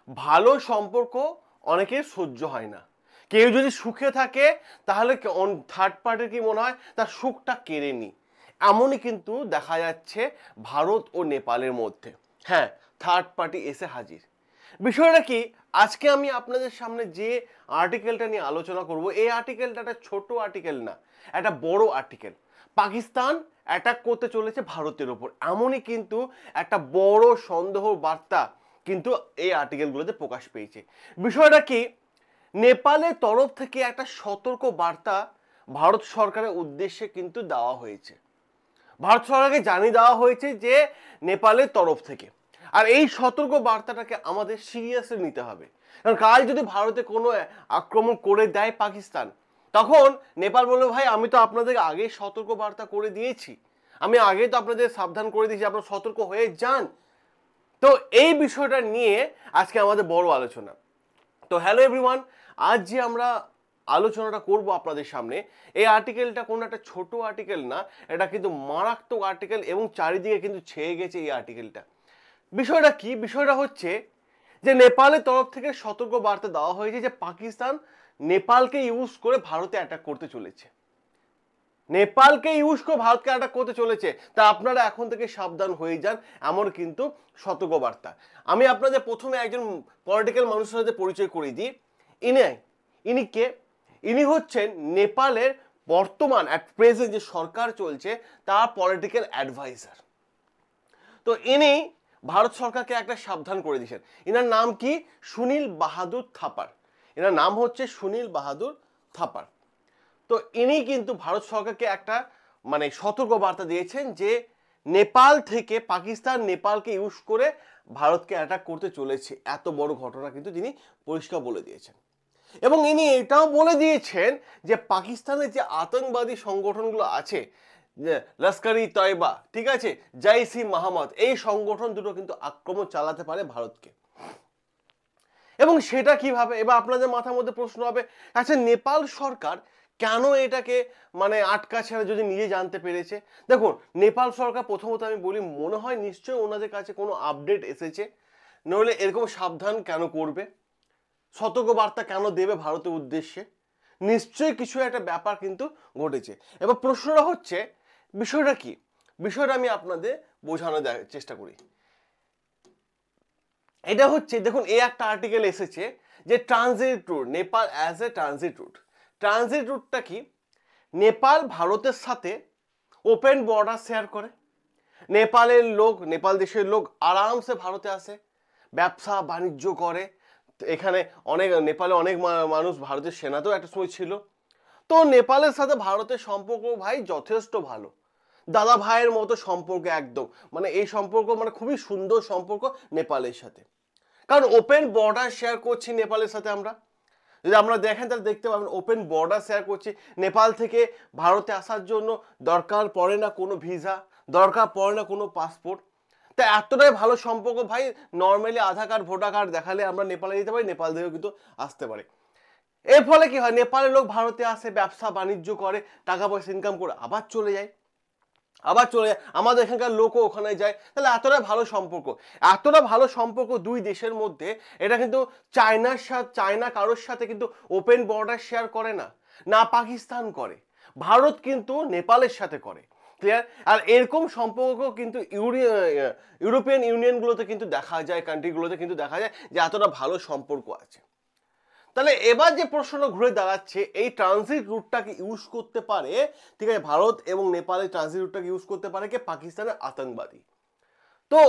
ভালো সম্পর্ক অনেকের সহ্য হয় না। কেউ যদি সুখে থাকে তাহলে থার্ড পার্টির কি মনে হয় তার সুখটা কেড়ে নি। এমনই কিন্তু দেখা যাচ্ছে ভারত ও নেপালের মধ্যে। হ্যাঁ, থার্ড পার্টি এসে হাজির। বিষয়টা কি, আজকে আমি আপনাদের সামনে যে আর্টিকেলটা নিয়ে আলোচনা করব, এই আর্টিকেলটা একটা ছোট আর্টিকেল না, একটা বড় আর্টিকেল। পাকিস্তান অ্যাটাক করতে চলেছে ভারতের ওপর, এমনই কিন্তু একটা বড় সন্দেহ বার্তা কিন্তু এই আর্টিকেলগুলোতে প্রকাশ পেয়েছে। বিষয়টা কি, নেপালের তরফ থেকে একটা সতর্ক বার্তা ভারত সরকারের উদ্দেশ্যে কিন্তু দেওয়া হয়েছে। ভারত সরকারকে জানিয়ে দেওয়া হয়েছে যে নেপালের তরফ থেকে, আর এই সতর্ক বার্তাটাকে আমাদের সিরিয়াসলি নিতে হবে। কারণ কাল যদি ভারতে কোনো আক্রমণ করে দেয় পাকিস্তান, তখন নেপাল বলবে ভাই আমি তো আপনাদেরকে আগে সতর্ক বার্তা করে দিয়েছি, আমি আগে তো আপনাদের সাবধান করে দিয়েছি, আপনারা সতর্ক হয়ে যান। তো এই বিষয়টা নিয়ে আজকে আমাদের বড় আলোচনা। তো হ্যালো এভরিওয়ান, আজ যে আমরা আলোচনাটা করব আপনাদের সামনে, এই আর্টিকেলটা কোনো একটা ছোট আর্টিকেল না, এটা কিন্তু মারাত্মক আর্টিকেল এবং চারিদিকে কিন্তু ছেয়ে গেছে এই আর্টিকেলটা। বিষয়টা কি, বিষয়টা হচ্ছে যে নেপালের তরফ থেকে সতর্ক বার্তা দেওয়া হয়েছে যে পাকিস্তান নেপালকে ইউজ করে ভারতে অ্যাটাক করতে চলেছে। নেপালকে ইউজ করে ভারতকে অ্যাটাক করতে চলেছে, তা আপনারা এখন থেকে সাবধান হয়ে যান, এমন কিন্তু সতর্কবার্তা। আমি আপনাদের প্রথমে একজন পলিটিক্যাল মানুষের সাথে পরিচয় করিয়ে দিই। ইনি কে? ইনি হচ্ছেন নেপালের বর্তমান অ্যাট প্রেজেন্ট যে সরকার চলছে তার পলিটিক্যাল অ্যাডভাইজার। তো ইনি ভারত সরকারকে একটা সাবধান করে দিয়েছেন। ইনার নাম কি? সুনীল বাহাদুর থাপার। এনার নাম হচ্ছে সুনীল বাহাদুর থাপার। তো ইনি কিন্তু ভারত সরকারকে একটা সতর্ক বার্তা দিয়েছেন যে নেপাল থেকে পাকিস্তান নেপালকে ইউজ করে ভারতকে অ্যাটাক করতে চলেছে। এত বড় ঘটনা কিন্তু তিনি পরিষ্কার বলে দিয়েছেন। এবং ইনি এটাও বলে দিয়েছেন যে পাকিস্তানের যে আতঙ্কবাদী সংগঠনগুলো আছে, যে লস্কর-ই তয়বা, ঠিক আছে, জৈশ-ই মোহাম্মদ, এই সংগঠন দুটো কিন্তু আক্রমণ চালাতে পারে ভারতকে। এবং সেটা কিভাবে? এবার আপনাদের মাথার মধ্যে প্রশ্ন হবে, আচ্ছা নেপাল সরকার কেন এটাকে আটকা ছেড়ে যদি নিজে জানতে পেরেছে? দেখুন, নেপাল সরকার প্রথমত আমি বলি মনে হয় নিশ্চয়ই ওনাদের কাছে কোনো আপডেট এসেছে, নইলে এরকম সাবধান কেন করবে, সতর্ক বার্তা কেন দেবে ভারতের উদ্দেশ্যে? নিশ্চয়ই কিছু একটা ব্যাপার কিন্তু ঘটেছে। এবার প্রশ্নটা হচ্ছে বিষয়টা কি, বিষয়টা আমি আপনাদের বোঝানোর চেষ্টা করি। এটা হচ্ছে, দেখুন এই একটা আর্টিকেল এসেছে যে transit route, Nepal as a transit route. Transit রুটটা কি? নেপাল ভারতের সাথে ওপেন বর্ডার শেয়ার করে। নেপালের লোক, নেপাল দেশের লোক আরামসে ভারতে আসে, ব্যবসা বাণিজ্য করে। এখানে নেপালে অনেক মানুষ ভারতের সেনাতেও একটা সময় ছিল। তো নেপালের সাথে ভারতের সম্পর্ক ভাই যথেষ্ট ভালো, দাদা ভাইয়ের মতো সম্পর্ক একদম। এই সম্পর্ক খুবই সুন্দর সম্পর্ক নেপালের সাথে, কারণ ওপেন বর্ডার শেয়ার করছি নেপালের সাথে আমরা। যদি আমরা দেখেন তাহলে দেখতে পাবেন ওপেন বর্ডার শেয়ার করছি। নেপাল থেকে ভারতে আসার জন্য দরকার পড়ে না কোনো ভিসা, দরকার পড়ে না কোনো পাসপোর্ট। তা এতটাই ভালো সম্পর্ক ভাই, নর্মালি আধার কার্ড ভোটার কার্ড দেখালে আমরা নেপালে যেতে পারি, নেপাল থেকেও কিন্তু আসতে পারে। এর ফলে কি হয়, নেপালের লোক ভারতে আসে, ব্যবসা বাণিজ্য করে, টাকা পয়সা ইনকাম করে আবার চলে যায়, আমাদের এখানকার লোকও ওখানে যায়। তাহলে এতটা ভালো সম্পর্ক, এতটা ভালো সম্পর্ক দুই দেশের মধ্যে। এটা কিন্তু চায়না কারোর সাথে কিন্তু ওপেন বর্ডার শেয়ার করে না, না পাকিস্তান করে, ভারত কিন্তু নেপালের সাথে করে। ক্লিয়ার? আর এরকম সম্পর্ক কিন্তু ইউরোপিয়ান ইউনিয়নগুলোতে কিন্তু দেখা যায়, কান্ট্রিগুলোতে কিন্তু দেখা যায় যে এতটা ভালো সম্পর্ক আছে। তাহলে এবার যে প্রশ্নটা ঘুরে দাঁড়াচ্ছে, এই ট্রানজিট রুটটাকে ইউজ করতে পারে, ঠিক আছে, ভারত এবং নেপালের ট্রানজিট রুটটাকে ইউজ করতে পারে কে? পাকিস্তানের আতঙ্কবাদী। তো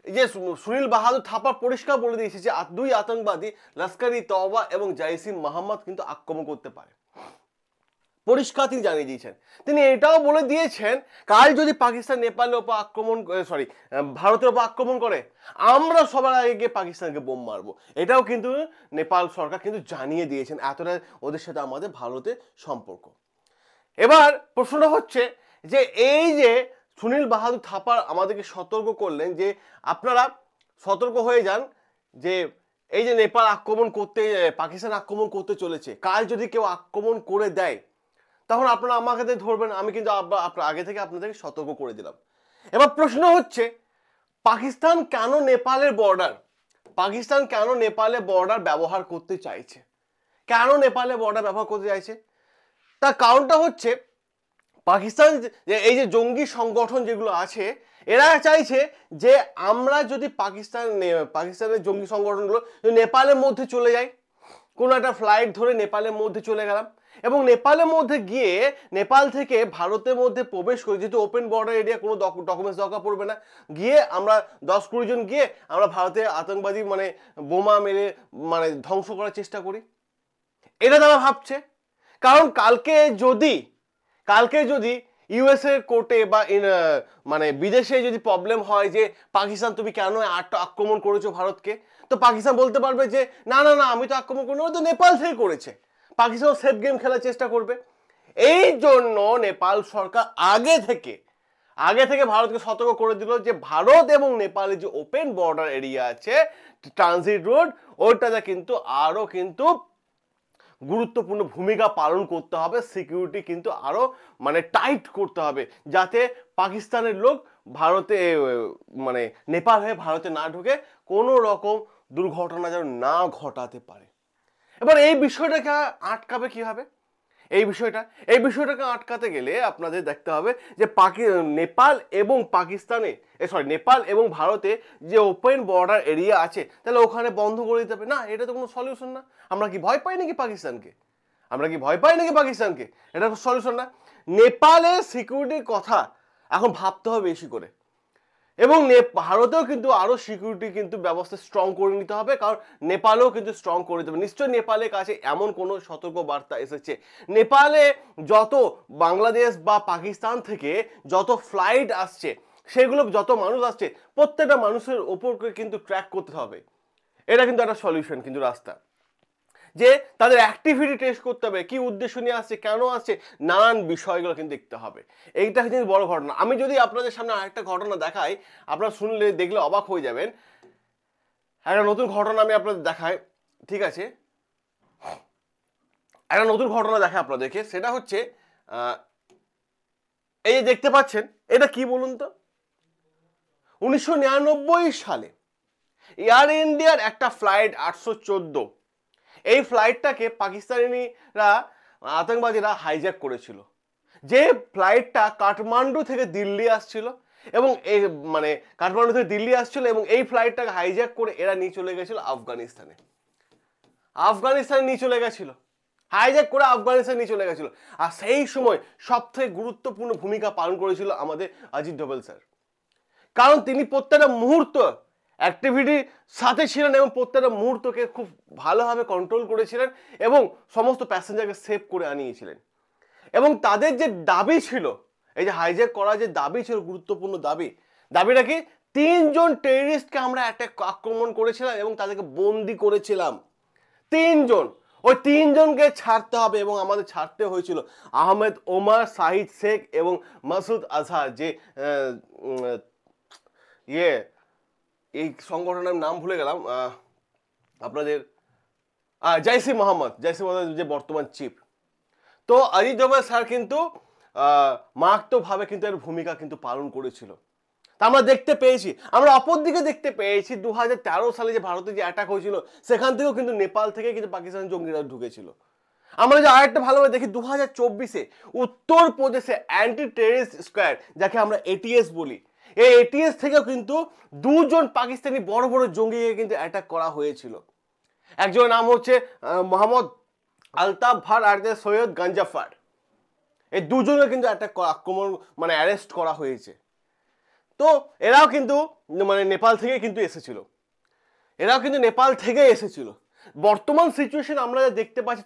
এই যে সুনীল বাহাদুর থাপা পরিষ্কার বলে দিয়েছে যে দুই আতঙ্কবাদী লস্কর-ই তয়বা এবং জৈশ-ই মোহাম্মদ কিন্তু আক্রমণ করতে পারে, পরিষ্কার তিনি জানিয়ে দিয়েছেন। তিনি এটাও বলে দিয়েছেন কাল যদি পাকিস্তান নেপালের উপর ভারতের উপর আক্রমণ করে, আমরা সবার আগে গিয়ে পাকিস্তানকে বোম মারবো। এটাও কিন্তু নেপাল সরকার কিন্তু জানিয়ে দিয়েছেন, এতটা ওদের সাথে আমাদের ভারতের সম্পর্ক। এবার প্রশ্নটা হচ্ছে যে এই যে সুনীল বাহাদুর থাপা আমাদেরকে সতর্ক করলেন যে আপনারা সতর্ক হয়ে যান, যে এই যে নেপাল পাকিস্তান আক্রমণ করতে চলেছে, কাল যদি কেউ আক্রমণ করে দেয় তখন আপনারা আমাকে ধরবেন, আমি কিন্তু আগে থেকে আপনাদেরকে সতর্ক করে দিলাম। এবার প্রশ্ন হচ্ছে পাকিস্তান কেন নেপালের বর্ডার, পাকিস্তান কেন নেপালে বর্ডার ব্যবহার করতে চাইছে, কেন নেপালে বর্ডার ব্যবহার করতে চাইছে, তার কারণটা হচ্ছে পাকিস্তান এই যে জঙ্গি সংগঠন যেগুলো আছে এরা চাইছে যে আমরা যদি পাকিস্তানের জঙ্গি সংগঠনগুলো নেপালের মধ্যে চলে যাই, কোনো একটা ফ্লাইট ধরে নেপালের মধ্যে চলে গেলাম এবং নেপালের মধ্যে গিয়ে নেপাল থেকে ভারতের মধ্যে প্রবেশ করে, যেহেতু ওপেন বর্ডার এরিয়া, কোনো ডকুমেন্টস দরকার পড়বে না, গিয়ে আমরা 10-20 জন গিয়ে আমরা ভারতে আতঙ্কবাদী মানে বোমা মেরে মানে ধ্বংস করার চেষ্টা করি। এটা তারা ভাবছে। কারণ কালকে যদি ইউএসএ কোর্টে বা মানে বিদেশে যদি প্রবলেম হয় যে পাকিস্তান তুমি কেন আক্রমণ করেছো ভারতকে, তো পাকিস্তান বলতে পারবে যে না না না আমি তো আক্রমণ করিনি, ও তো নেপাল থেকে করেছে। পাকিস্তান সেফ গেম খেলার চেষ্টা করবে। এই জন্য নেপাল সরকার আগে থেকে ভারতকে সতর্ক করে দিল যে ভারত এবং নেপালের যে ওপেন বর্ডার এরিয়া আছে, ট্রানজিট রোড, ওইটাতে কিন্তু আরো কিন্তু গুরুত্বপূর্ণ ভূমিকা পালন করতে হবে, সিকিউরিটি কিন্তু আরো মানে টাইট করতে হবে, যাতে পাকিস্তানের লোক ভারতে মানে নেপাল হয়ে ভারতে না ঢুকে কোনো রকম দুর্ঘটনা যেন না ঘটাতে পারে। এবার এই বিষয়টাকে আটকাবে কিভাবে? এই বিষয়টাকে আটকাতে গেলে আপনাদের দেখতে হবে যে নেপাল এবং ভারতে যে ওপেন বর্ডার এরিয়া আছে তাহলে ওখানে বন্ধ করে দিতে হবে না। এটা তো কোনো সলিউশন না। আমরা কি ভয় পাই নাকি পাকিস্তানকে? এটা সলিউশন না। নেপালের সিকিউরিটির কথা এখন ভাবতে হবে বেশি করে, এবং ভারতেও কিন্তু আরো সিকিউরিটি কিন্তু ব্যবস্থা স্ট্রং করে নিতে হবে, কারণ নেপালেও কিন্তু স্ট্রং করে দিতে হবে। নিশ্চয়ই নেপালের কাছে এমন কোনো সতর্ক বার্তা এসেছে। নেপালে যত বাংলাদেশ বা পাকিস্তান থেকে যত ফ্লাইট আসছে, সেগুলো যত মানুষ আসছে, প্রত্যেকটা মানুষের ওপরকে কিন্তু ট্র্যাক করতে হবে। এটা কিন্তু একটা সলিউশন, কিন্তু রাস্তা যে তাদের অ্যাক্টিভিটি টেস্ট করতে হবে, কি উদ্দেশ্য নিয়ে আসছে, কেন আসছে, নানান বিষয়গুলো কিন্তু দেখতে হবে। এইটা কিন্তু বড় ঘটনা। আমি যদি আপনাদের সামনে আরেকটা ঘটনা দেখাই, আপনারা দেখলে অবাক হয়ে যাবেন। একটা নতুন ঘটনা আমি আপনাদের দেখাই, ঠিক আছে? একটা নতুন ঘটনা দেখাই আপনাদেরকে, সেটা হচ্ছে এই যে দেখতে পাচ্ছেন, এটা কি বলুন তো? 1999 সালে এয়ার ইন্ডিয়ার একটা ফ্লাইট 814, এই ফ্লাইটটাকে পাকিস্তানিরা আতঙ্কবাদীরা হাইজ্যাক করেছিল। যে ফ্লাইটটা কাঠমান্ডু থেকে দিল্লি আসছিল এবং এই মানে কাঠমান্ডু থেকে দিল্লি আসছিল এবং এই ফ্লাইটটাকে হাইজ্যাক করে এরা নিয়ে চলে গেছিল আফগানিস্তানে নিয়ে চলে গেছিল, হাইজ্যাক করে আফগানিস্তানে নিয়ে চলে গেছিল। আর সেই সময় সবথেকে গুরুত্বপূর্ণ ভূমিকা পালন করেছিল আমাদের অজিত ডোভাল স্যার, কারণ তিনি প্রত্যেকটা মুহূর্ত অ্যাক্টিভিটির সাথে ছিলেন এবং প্রত্যেকটা মুহূর্তকে খুব ভালোভাবে কন্ট্রোল করেছিলেন এবং সমস্ত প্যাসেঞ্জারকে সেভ করে আনিয়েছিলেন। এবং তাদের যে দাবি ছিল, এই যে হাইজ্যাক করার যে দাবি ছিল, গুরুত্বপূর্ণ দাবিটা কি? 3 জন টেররিস্টকে আমরা আক্রমণ করেছিলাম এবং তাদেরকে বন্দি করেছিলাম। 3 জন, ওই 3 জনকে ছাড়তে হবে এবং আমাদের ছাড়তে হয়েছিল। আহমেদ ওমর, শাহিদ শেখ এবং মাসুদ আজহার, যে এই সংগঠনের নাম ভুলে গেলাম আপনাদের, জৈসি মোহাম্মদ যে বর্তমান চিফ। তো অজিত ডোভাল স্যার কিন্তু মারাত্মকভাবে কিন্তু এর ভূমিকা কিন্তু পালন করেছিল। তা আমরা দেখতে পেয়েছি, আমরা অপরদিকে দেখতে পেয়েছি 2013 সালে যে ভারতে যে অ্যাটাক হয়েছিল, সেখান থেকেও কিন্তু নেপাল থেকে কিন্তু পাকিস্তানের জঙ্গিরা ঢুকেছিল। আমরা যে আরেকটা ভালোভাবে দেখি, 2024-এ উত্তরপ্রদেশে অ্যান্টি টেররিস্ট স্কোয়াড, যাকে আমরা এটিএস বলি, এই এটিএস থেকেও কিন্তু 2 জন পাকিস্তানি বড় বড় জঙ্গিকে কিন্তু অ্যাটাক করা হয়েছিল। একজনের নাম হচ্ছে মোহাম্মদ আলতাফ ভার আর সৈয়দ গঞ্জাফার। এই 2 জনকে কিন্তু আক্রমণ মানে অ্যারেস্ট করা হয়েছে। তো এরাও কিন্তু মানে নেপাল থেকে কিন্তু এসেছিল। বর্তমান সিচুয়েশন আমরা দেখতে পাচ্ছি,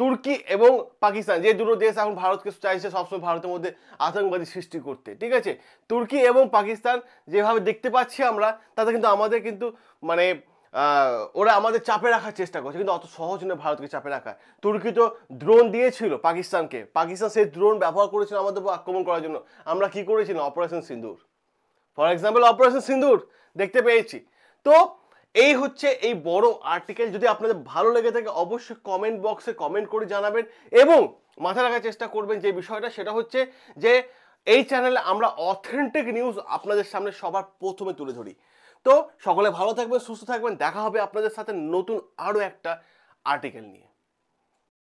তুর্কি এবং পাকিস্তান, যে দুটো দেশ এখন ভারতকে চাইছে সবসময় ভারতের মধ্যে আতঙ্কবাদী সৃষ্টি করতে, ঠিক আছে? তুর্কি এবং পাকিস্তান যেভাবে দেখতে পাচ্ছি আমরা, তাতে কিন্তু আমাদের কিন্তু মানে ওরা আমাদের চাপে রাখার চেষ্টা করছে, কিন্তু অত সহজ নয় ভারতকে চাপে রাখা। তুর্কি তো ড্রোন দিয়েছিল পাকিস্তানকে, পাকিস্তান সেই ড্রোন ব্যবহার করেছিল আমাদের উপর আক্রমণ করার জন্য। আমরা কি করেছিলাম? Operation Sindoor, for example operation সিন্দুর দেখতে পেয়েছি। তো এই হচ্ছে এই বড় আর্টিকেল। যদি আপনাদের ভালো লেগে থাকে অবশ্যই কমেন্ট বক্সে কমেন্ট করে জানাবেন এবং মাথায় রাখার চেষ্টা করবেন যে বিষয়টা, সেটা হচ্ছে যে এই চ্যানেলে আমরা অথেন্টিক নিউজ আপনাদের সামনে সবার প্রথমে তুলে ধরি। তো সকলে ভালো থাকবেন, সুস্থ থাকবেন, দেখা হবে আপনাদের সাথে নতুন আরও একটা আর্টিকেল নিয়ে।